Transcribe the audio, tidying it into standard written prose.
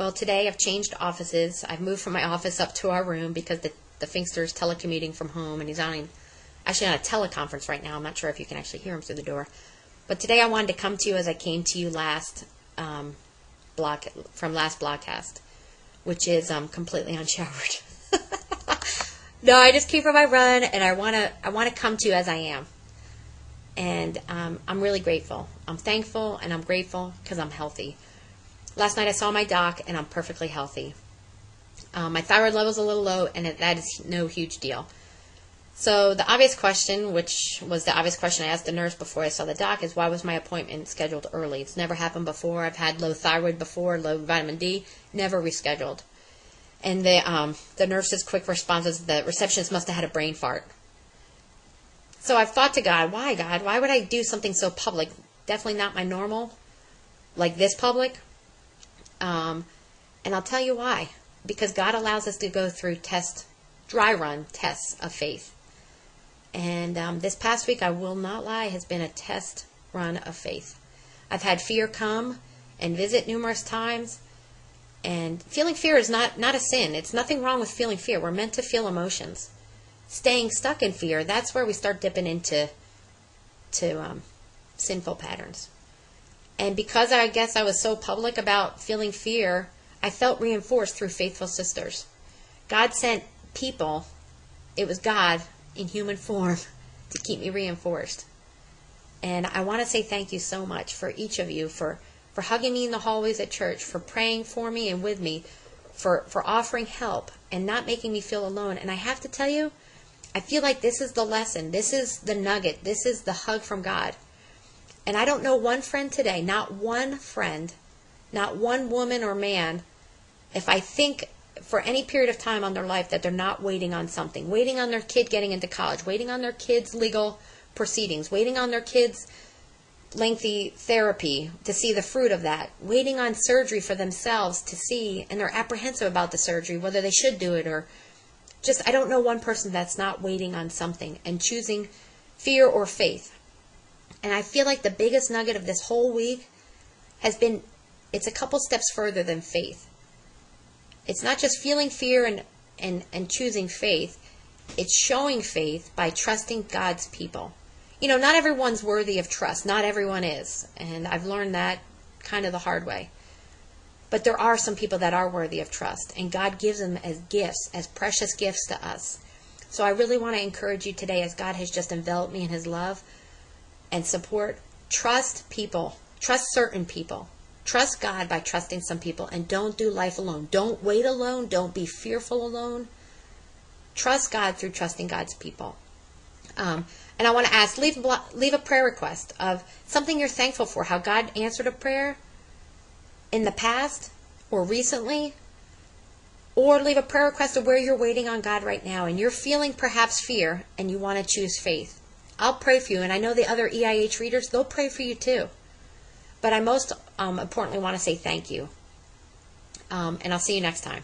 Well, today I've changed offices. I've moved from my office up to our room because the Finkster's telecommuting from home, and he's actually on a teleconference right now. I'm not sure if you can actually hear him through the door. But today I wanted to come to you as I came to you last blogcast, which is completely unshowered. No, I just came from my run, and I want to come to you as I am. And I'm really grateful. I'm thankful and I'm grateful because I'm healthy. Last night I saw my doc and I'm perfectly healthy. My thyroid level's a little low, and that is no huge deal. So the obvious question, which was the obvious question I asked the nurse before I saw the doc, is why was my appointment scheduled early? It's never happened before. I've had low thyroid before, low vitamin D, never rescheduled. And the nurse's quick response is the receptionist must have had a brain fart. So I've thought to God, why God? Why would I do something so public? Definitely not my normal, like this public. And I'll tell you why. Because God allows us to go through dry run tests of faith. And this past week, I will not lie, has been a test run of faith. I've had fear come and visit numerous times. And feeling fear is not a sin. It's nothing wrong with feeling fear. We're meant to feel emotions. Staying stuck in fear, that's where we start dipping into sinful patterns. And because I guess I was so public about feeling fear, I felt reinforced through faithful sisters. God sent people. It was God in human form to keep me reinforced. And I want to say thank you so much for each of you, for hugging me in the hallways at church, for praying for me and with me, for offering help and not making me feel alone. And I have to tell you, I feel like this is the lesson. This is the nugget. This is the hug from God. And I don't know one friend today, not one friend, not one woman or man, if I think for any period of time on their life that they're not waiting on something, waiting on their kid getting into college, waiting on their kids' legal proceedings, waiting on their kids' lengthy therapy to see the fruit of that, waiting on surgery for themselves to see, and they're apprehensive about the surgery, whether they should do it or just, I don't know one person that's not waiting on something and choosing fear or faith. And I feel like the biggest nugget of this whole week has been, it's a couple steps further than faith. It's not just feeling fear and choosing faith. It's showing faith by trusting God's people. You know, not everyone's worthy of trust. Not everyone is. And I've learned that kind of the hard way. But there are some people that are worthy of trust. And God gives them as gifts, as precious gifts to us. So I really want to encourage you today, as God has just enveloped me in His love and support. Trust people. Trust certain people. Trust God by trusting some people, and don't do life alone. Don't wait alone. Don't be fearful alone. Trust God through trusting God's people. And I want to ask, leave a prayer request of something you're thankful for, how God answered a prayer in the past or recently, or leave a prayer request of where you're waiting on God right now and you're feeling perhaps fear and you want to choose faith. I'll pray for you, and I know the other EIH readers, they'll pray for you too. But I most importantly want to say thank you. And I'll see you next time.